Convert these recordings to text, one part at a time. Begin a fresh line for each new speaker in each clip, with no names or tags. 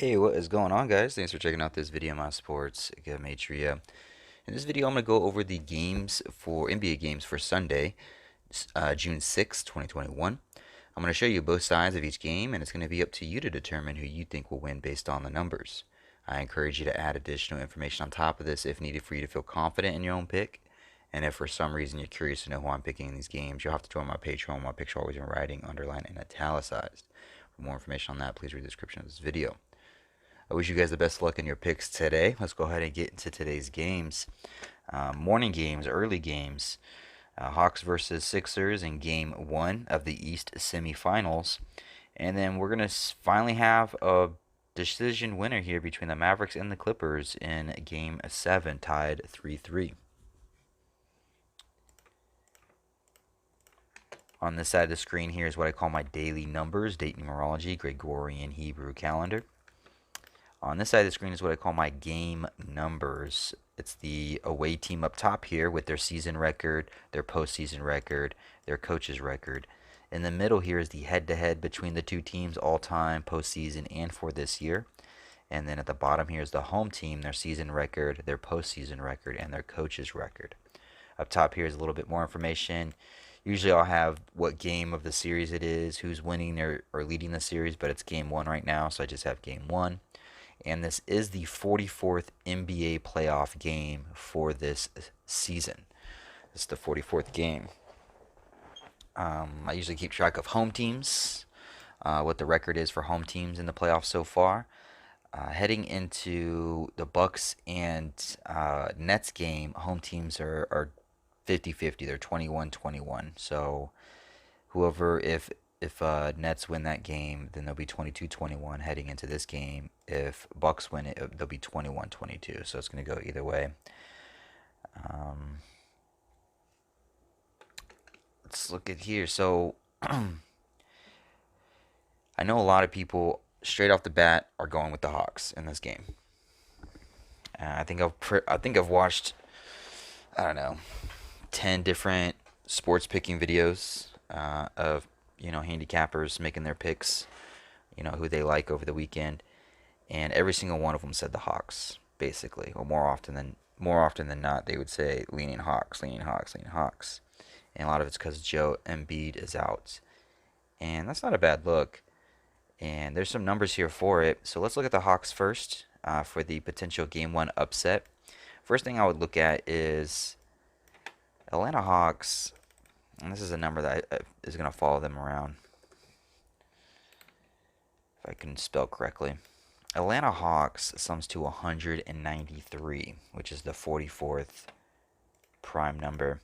Hey, what is going on, guys? Thanks for checking out this video, my sports Gematria. In this video, I'm going to go over the games for NBA games for Sunday, June 6, 2021. I'm going to show you both sides of each game, and it's going to be up to you to determine who you think will win based on the numbers. I encourage you to add additional information on top of this if needed for you to feel confident in your own pick. And if for some reason you're curious to know who I'm picking in these games, you'll have to join my Patreon. My picks are always in writing, underlined, and italicized. For more information on that, please read the description of this video. I wish you guys the best luck in your picks today. Let's go ahead and get into today's games. Morning games, early games. Hawks versus Sixers in game one of the East semifinals. And then we're going to finally have a decision winner here between the Mavericks and the Clippers in game 7, tied 3-3. On this side of the screen here is what I call my daily numbers, date numerology, Gregorian Hebrew calendar. On this side of the screen is what I call my game numbers. It's the away team up top here with their season record, their postseason record, their coach's record. In the middle here is the head-to-head between the two teams all-time, postseason, and for this year. And then at the bottom here is the home team, their season record, their postseason record, and their coach's record. Up top here is a little bit more information. Usually I'll have what game of the series it is, who's winning or leading the series, but it's game 1 right now, so I just have game 1. And this is the 44th NBA playoff game for this season. This is the 44th game. I usually keep track of home teams, what the record is for home teams in the playoffs so far. Heading into the Bucks and Nets game, home teams are 50-50. They're 21-21. So whoever, if Nets win that game, then they'll be 22-21 heading into this game. If Bucks win it, they'll be 21-22. So it's going to go either way. Let's look at here. So I know a lot of people straight off the bat are going with the Hawks in this game. I think I've watched, I don't know, 10 different sports picking videos of handicappers making their picks, who they like over the weekend, and every single one of them said the Hawks, basically, or more often than not, they would say leaning Hawks, leaning Hawks, leaning Hawks, and a lot of it's because Joe Embiid is out, and that's not a bad look. And there's some numbers here for it, so let's look at the Hawks first for the potential Game 1 upset. First thing I would look at is Atlanta Hawks. And this is a number that is going to follow them around, if I can spell correctly. Atlanta Hawks sums to 193, which is the 44th prime number.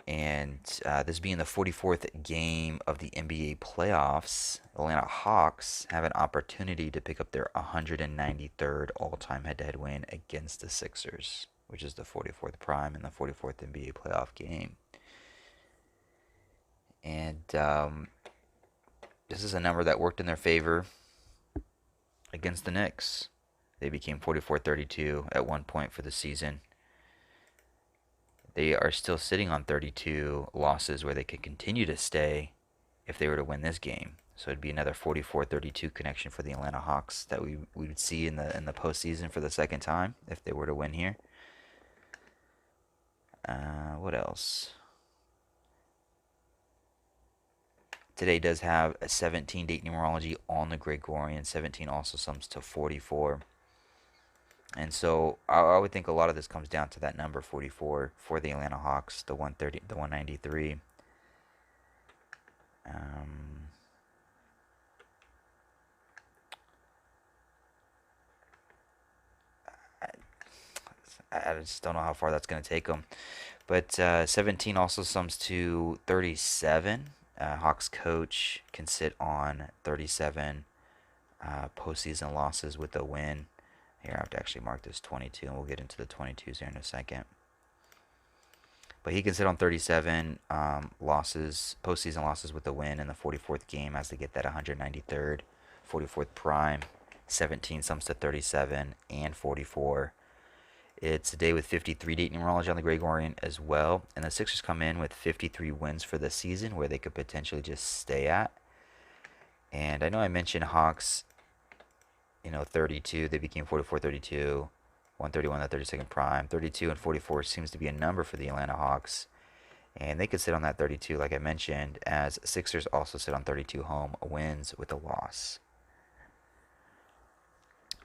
And this being the 44th game of the NBA playoffs, Atlanta Hawks have an opportunity to pick up their 193rd all-time head-to-head win against the Sixers, which is the 44th prime in the 44th NBA playoff game. And this is a number that worked in their favor against the Knicks. They became 44-32 at one point for the season. They are still sitting on 32 losses where they could continue to stay if they were to win this game. So it'd be another 44-32 connection for the Atlanta Hawks that we would see in the postseason for the second time if they were to win here. What else? Today does have a 17 date numerology on the Gregorian. 17 also sums to 44. And so I would think a lot of this comes down to that number 44 for the Atlanta Hawks, the 130, the 193. I just don't know how far that's going to take them. But 17 also sums to 37. Hawks coach can sit on 37 postseason losses with a win. Here, I have to actually mark this 22, and we'll get into the 22s here in a second. But he can sit on 37 losses, postseason losses with a win in the 44th game as they get that 193rd, 44th prime. 17 sums to 37 and 44. It's a day with 53 date numerology on the Gregorian as well. And the Sixers come in with 53 wins for the season where they could potentially just stay at. And I know I mentioned Hawks 32. They became 44, 32, 131, the 32nd prime. 32 and 44 seems to be a number for the Atlanta Hawks. And they could sit on that 32, like I mentioned, as Sixers also sit on 32 home wins with a loss.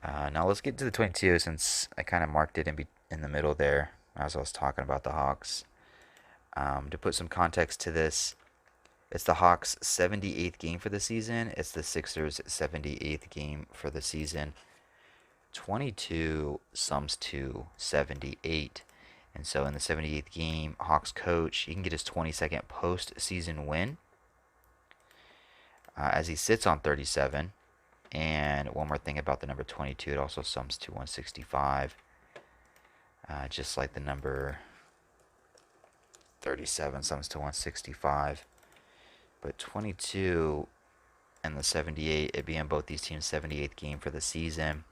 Now let's get to the 22 since I kind of marked it in the middle there as I was talking about the Hawks. To put some context to this, it's the Hawks' 78th game for the season. It's the Sixers' 78th game for the season. 22 sums to 78. And so in the 78th game, Hawks coach, he can get his 22nd postseason win as he sits on 37. And one more thing about the number 22, it also sums to 165. Just like the number 37 sums to 165. But 22 and the 78, it being both these teams' 78th game for the season.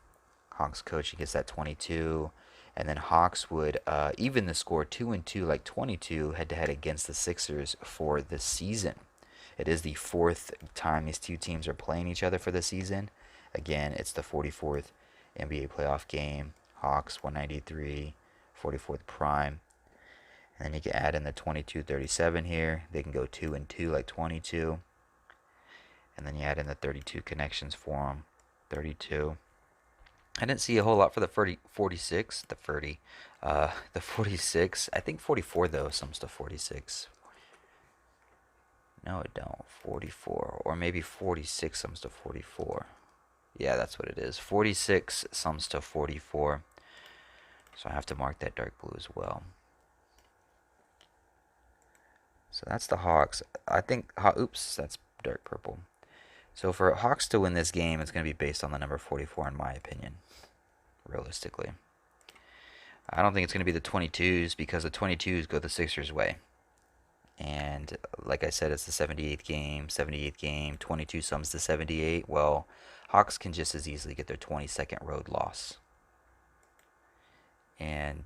Hawks coach, he gets that 22. And then Hawks would even the score 2-2, like 22 head-to-head against the Sixers for the season. It is the fourth time these two teams are playing each other for the season. Again, it's the 44th NBA playoff game. Hawks 193, 44th prime. And then you can add in the 22-37 here. They can go 2-2 like 22. And then you add in the 32 connections for them. 32. I didn't see a whole lot for the 46. The 46. I think 44 though sums to 46. No, it don't. 44. Or maybe 46 sums to 44. Yeah, that's what it is. 46 sums to 44. So I have to mark that dark blue as well. So that's the Hawks. I think, oops, that's dark purple. So for Hawks to win this game, it's going to be based on the number 44 in my opinion, realistically. I don't think it's going to be the 22s because the 22s go the Sixers' way. And like I said, it's the 78th game, 22 sums to 78. Well, Hawks can just as easily get their 22nd road loss. And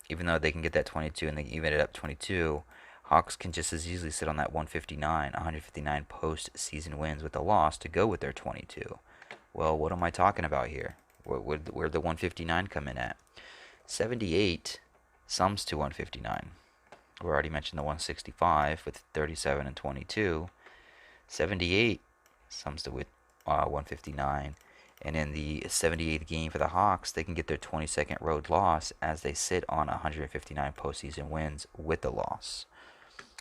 even though they can get that 22 and they even it up 22, Hawks can just as easily sit on that 159 post-season wins with a loss to go with their 22. Well, what am I talking about here? Where'd the 159 come in at? 78 sums to 159. We already mentioned the 165 with 37 and 22. 78 sums to 159. And in the 78th game for the Hawks, they can get their 22nd road loss as they sit on 159 postseason wins with the loss.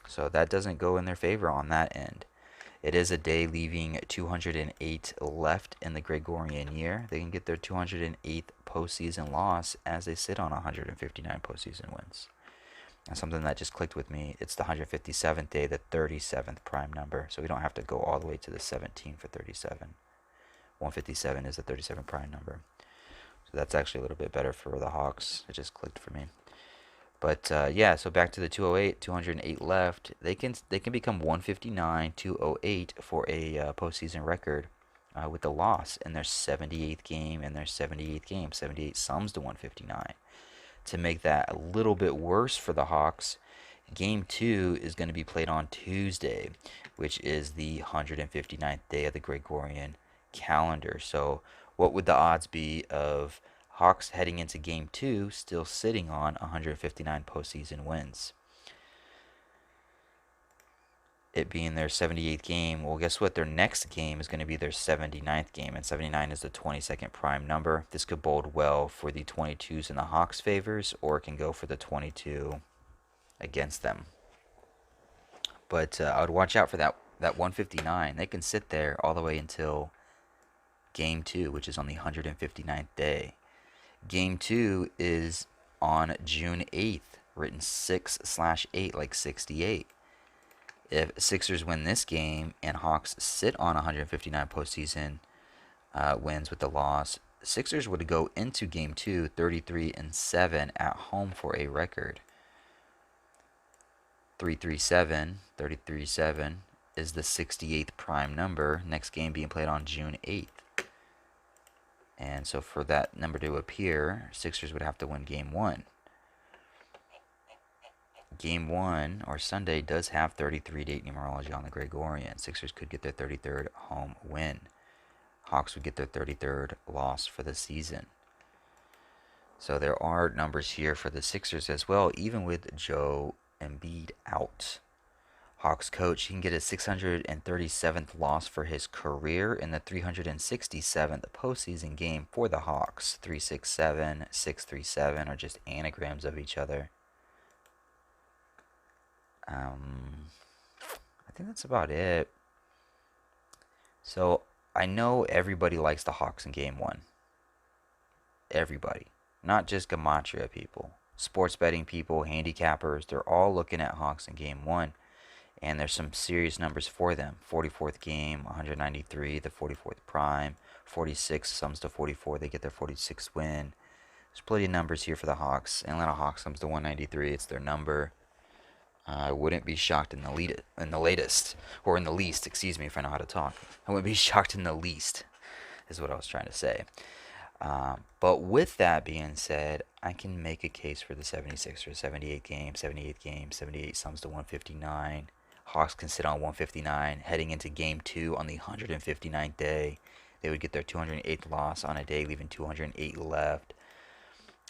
So that doesn't go in their favor on that end. It is a day leaving 208 left in the Gregorian year. They can get their 208th postseason loss as they sit on 159 postseason wins. And something that just clicked with me, it's the 157th day, the 37th prime number. So we don't have to go all the way to the 17 for 37. 157 is the 37 prime number. So that's actually a little bit better for the Hawks. It just clicked for me. But yeah, so back to the 208 left. They can become 159, 208 for a postseason record with the loss in their 78th game and their 78th game. 78 sums to 159. To make that a little bit worse for the Hawks, Game 2 is going to be played on Tuesday, which is the 159th day of the Gregorian calendar. So what would the odds be of Hawks heading into Game 2 still sitting on 159 postseason wins? It being their 78th game, well, guess what? Their next game is going to be their 79th game, and 79 is the 22nd prime number. This could bode well for the 22s in the Hawks' favors, or it can go for the 22 against them. But I would watch out for that 159. They can sit there all the way until Game 2, which is on the 159th day. Game 2 is on June 8th, written 6/8 like 68. If Sixers win this game and Hawks sit on 159 postseason wins with the loss, Sixers would go into Game 2 33-7 at home for a record. 33-7 is the 68th prime number. Next game being played on June 8th. And so for that number to appear, Sixers would have to win Game 1. Game 1, or Sunday, does have 33 date numerology on the Gregorian. Sixers could get their 33rd home win. Hawks would get their 33rd loss for the season. So there are numbers here for the Sixers as well, even with Joe Embiid out. Hawks coach, he can get his 637th loss for his career in the 367th postseason game for the Hawks. 367, 637 are just anagrams of each other. I think that's about it. So I know everybody likes the Hawks in game one. Everybody. Not just Gematria people. Sports betting people, handicappers, they're all looking at Hawks in game one. And there's some serious numbers for them. 44th game, 193, the 44th prime. 46 sums to 44, they get their 46th win. There's plenty of numbers here for the Hawks. Atlanta Hawks sums to 193, it's their number. I wouldn't be shocked in the latest, or in the least, excuse me if I know how to talk. I wouldn't be shocked in the least, is what I was trying to say. But with that being said, I can make a case for the 76ers. 78 games, 78 sums to 159. Hawks can sit on 159 heading into game 2 on the 159th day. They would get their 208th loss on a day, leaving 208 left.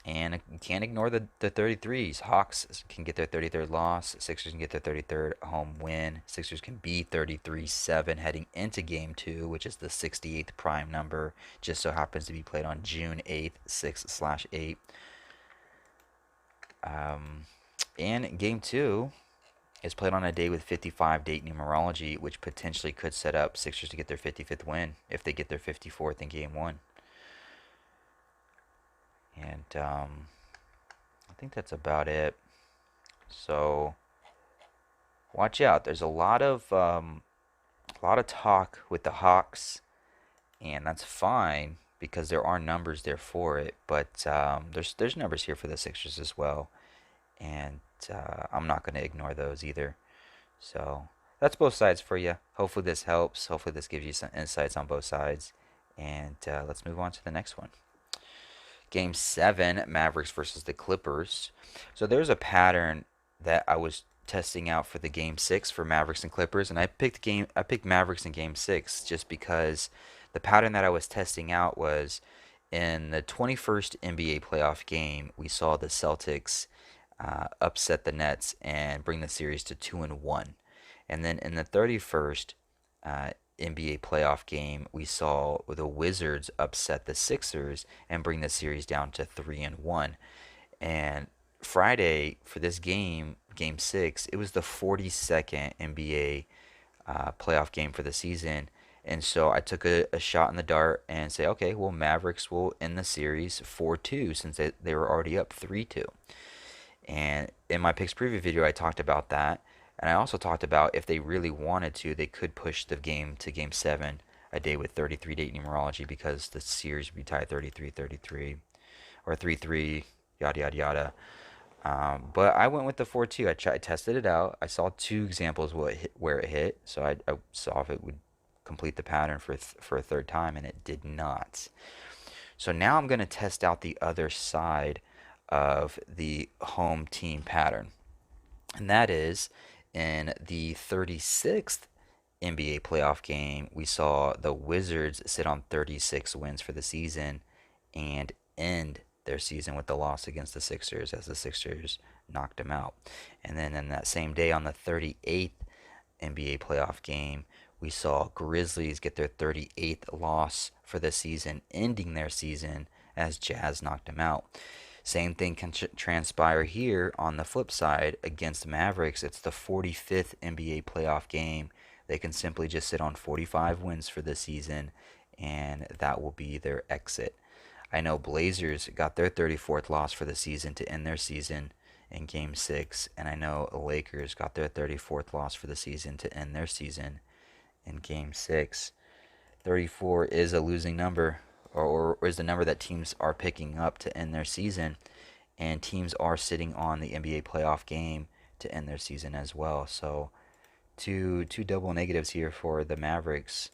And you can't ignore the 33s. Hawks can get their 33rd loss. Sixers can get their 33rd home win. Sixers can be 33-7 heading into game 2, which is the 68th prime number. Just so happens to be played on June 8th, 6/8. And game 2 is played on a day with 55 date numerology, which potentially could set up Sixers to get their 55th win if they get their 54th in game 1. And I think that's about it. So watch out. There's a lot of talk with the Hawks, and that's fine because there are numbers there for it. But there's numbers here for the Sixers as well, and I'm not going to ignore those either. So that's both sides for you. Hopefully this helps. Hopefully this gives you some insights on both sides. And let's move on to the next one. Game 7, Mavericks versus the Clippers. So there's a pattern that I was testing out for the Game 6 for Mavericks and Clippers, and I picked Mavericks in Game 6 just because the pattern that I was testing out was in the 21st NBA playoff game, we saw the Celtics upset the Nets and bring the series to 2-1. And then in the 31st NBA playoff game, we saw the Wizards upset the Sixers and bring the series down to 3-1. And Friday for this game, Game 6, it was the 42nd NBA playoff game for the season. And so I took a shot in the dart and say, okay, well, Mavericks will end the series 4-2 since they were already up 3-2. And in my picks preview video, I talked about that. And I also talked about if they really wanted to, they could push the game to Game 7 a day with 33 date numerology because the series would be tied 33-33 or 3-3, yada, yada, yada. But I went with the 4-2. I tested it out. I saw 2 examples where it hit. So I saw if it would complete the pattern for a third time, and it did not. So now I'm going to test out the other side of the home team pattern. And that is in the 36th NBA playoff game, we saw the Wizards sit on 36 wins for the season and end their season with the loss against the Sixers as the Sixers knocked them out. And then in that same day on the 38th NBA playoff game, we saw Grizzlies get their 38th loss for the season, ending their season as Jazz knocked them out. Same thing can transpire here on the flip side against Mavericks. It's the 45th NBA playoff game. They can simply just sit on 45 wins for the season, and that will be their exit. I know Blazers got their 34th loss for the season to end their season in Game 6, and I know Lakers got their 34th loss for the season to end their season in Game 6. 34 is a losing number, or is the number that teams are picking up to end their season, and teams are sitting on the NBA playoff game to end their season as well. So two double negatives here for the Mavericks.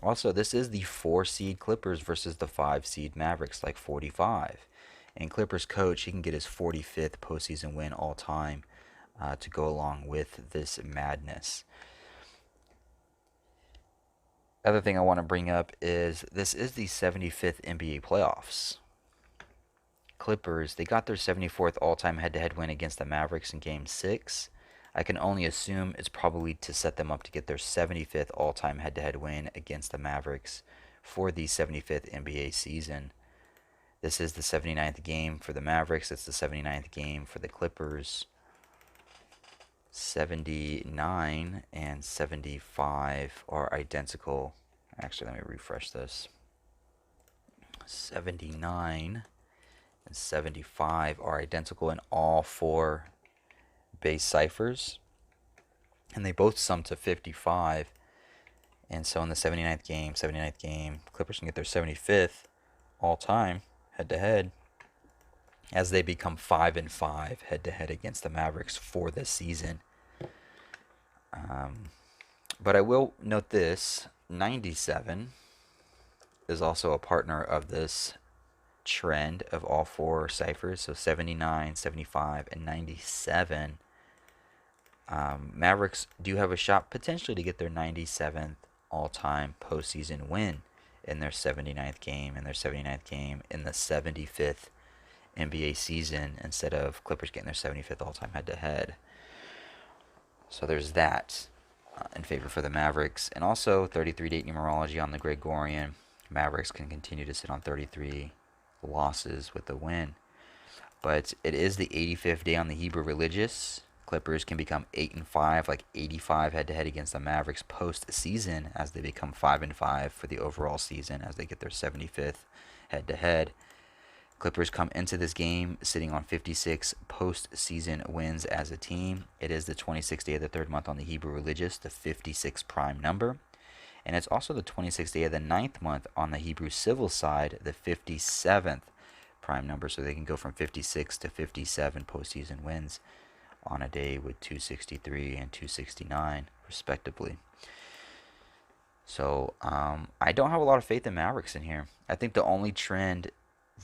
Also, this is the 4 seed Clippers versus the 5 seed Mavericks, like 45. And Clippers coach, he can get his 45th postseason win all time to go along with this madness. Other thing I want to bring up is this is the 75th NBA playoffs. Clippers, they got their 74th all-time head-to-head win against the Mavericks in Game 6. I can only assume it's probably to set them up to get their 75th all-time head-to-head win against the Mavericks for the 75th NBA season. This is the 79th game for the Mavericks. It's the 79th game for the Clippers. 79 and 75 are identical. Actually, let me refresh this. 79 and 75 are identical in all four base ciphers, and they both sum to 55. And so in the 79th game, Clippers can get their 75th all time head to head as they become 5-5 head to head against the Mavericks for this season. But I will note this: 97 is also a partner of this trend of all four ciphers. So 79, 75, and 97. Mavericks do have a shot potentially to get their 97th all-time postseason win in their 79th game, in the 75th NBA season, instead of Clippers getting their 75th all-time head-to-head. So there's that in favor for the Mavericks. And also 33-date numerology on the Gregorian. Mavericks can continue to sit on 33 losses with a win. But it is the 85th day on the Hebrew religious. Clippers can become 8-5, like 85 head-to-head against the Mavericks post-season, as they become 5-5 for the overall season, as they get their 75th head-to-head. Clippers come into this game sitting on 56 post-season wins as a team. It is the 26th day of the third month on the Hebrew religious, the 56 prime number. And it's also the 26th day of the ninth month on the Hebrew civil side, the 57th prime number. So they can go from 56 to 57 postseason wins on a day with 263 and 269, respectively. So I don't have a lot of faith in Mavericks in here. I think the only trend,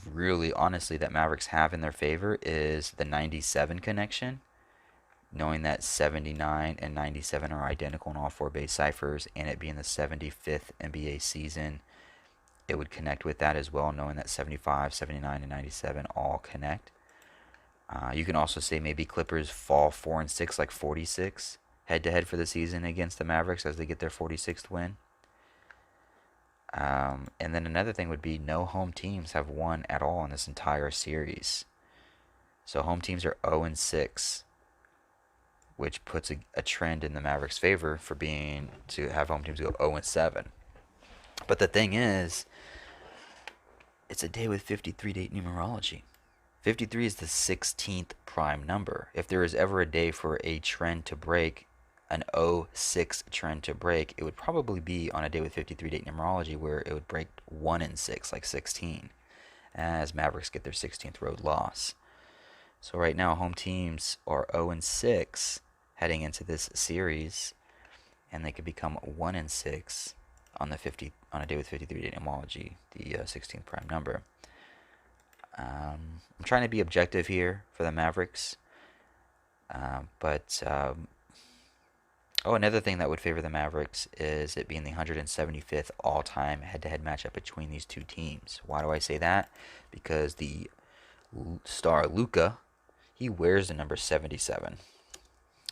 really, honestly, that Mavericks have in their favor is the 97 connection. Knowing that 79 and 97 are identical in all four base ciphers, and it being the 75th NBA season, it would connect with that as well, knowing that 75, 79, and 97 all connect. You can also say maybe Clippers fall 4-6, like 46 head-to-head for the season against the Mavericks as they get their 46th win. And then another thing would be no home teams have won at all in this entire series. So home teams are 0-6, which puts a trend in the Mavericks' favor for being to have home teams go 0-7. But the thing is, it's a day with 53-date numerology. 53 is the 16th prime number. If there is ever a day for a trend to break, an 0-6 trend to break, it would probably be on a day with 53-date numerology where it would break 1-6, like 16, as Mavericks get their 16th road loss. So right now, home teams are 0-6 heading into this series, and they could become 1-6 on a day with 53-date numerology, the 16th prime number. I'm trying to be objective here for the Mavericks, another thing that would favor the Mavericks is it being the 175th all-time head-to-head matchup between these two teams. Why do I say that? Because the star Luka, he wears the number 77.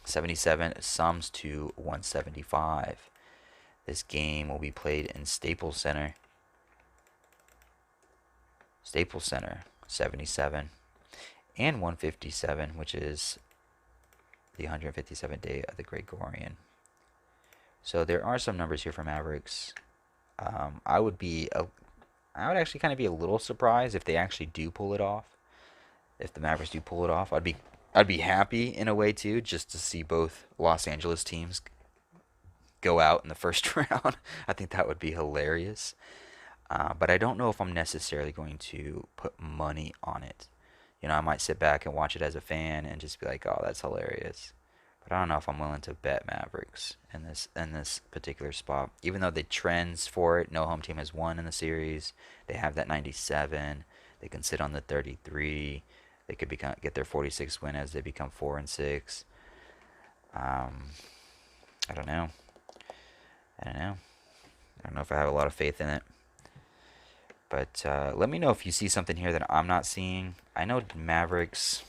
77 sums to 175. This game will be played in Staples Center. 77 and 157, which is the 157th day of the Gregorian. So there are some numbers here for Mavericks. I would actually kind of be a little surprised if they actually do pull it off. If the Mavericks do pull it off, I'd be happy in a way too, just to see both Los Angeles teams go out in the first round. I think that would be hilarious. But I don't know if I'm necessarily going to put money on it. I might sit back and watch it as a fan and just be like, "Oh, that's hilarious." But I don't know if I'm willing to bet Mavericks in this particular spot. Even though the trends for it, no home team has won in the series. They have that 97. They can sit on the 33. They could get their 46th win as they become 4-6. I don't know. I don't know if I have a lot of faith in it. But let me know if you see something here that I'm not seeing. I know Mavericks.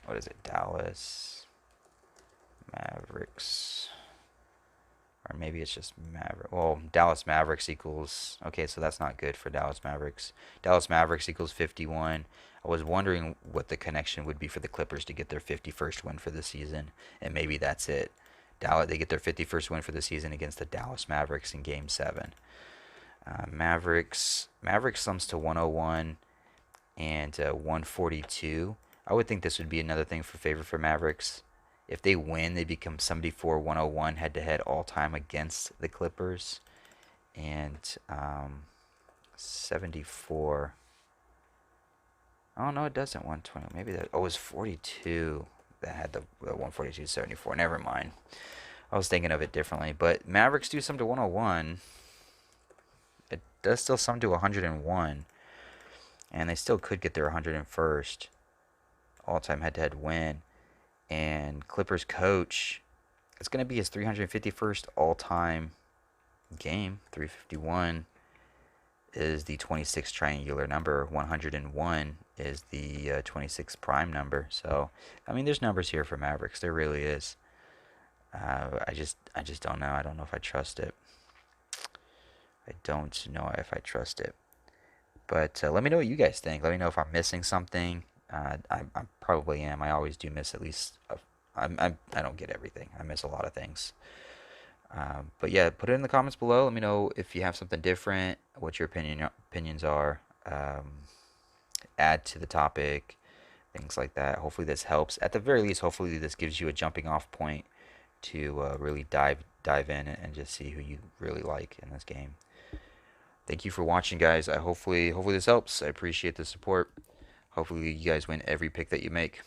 What is it? Dallas Mavericks. Or maybe it's just Maverick. Well, Dallas Mavericks equals. Okay, so that's not good for Dallas Mavericks. Dallas Mavericks equals 51. I was wondering what the connection would be for the Clippers to get their 51st win for the season, and maybe that's it. Dallas, they get their 51st win for the season against the Dallas Mavericks in Game 7. Mavericks sums to 101 and 142. I would think this would be another thing for favor for Mavericks. If they win, they become 74-101 head to head all time against the Clippers, and 74. Oh no, it doesn't 120. Maybe that. Oh, it was 42 that had the 142-74. Never mind. I was thinking of it differently. But Mavericks do sum to 101. It does still sum to 101, and they still could get their 101st all-time head-to-head win. And Clippers coach, it's going to be his 351st all-time game. 351 is the 26 triangular number. 101 is the 26 prime number. So, I mean, there's numbers here for Mavericks. There really is. I just don't know. I don't know if I trust it. I don't know if I trust it. But let me know what you guys think. Let me know if I'm missing something. I probably am. I always do miss at least. I don't get everything. I miss a lot of things. But yeah, put it in the comments below. Let me know if you have something different. What your opinions are. Add to the topic. Things like that. Hopefully this helps. At the very least, hopefully this gives you a jumping off point to really dive in and just see who you really like in this game. Thank you for watching, guys. Hopefully this helps. I appreciate the support. Hopefully you guys win every pick that you make.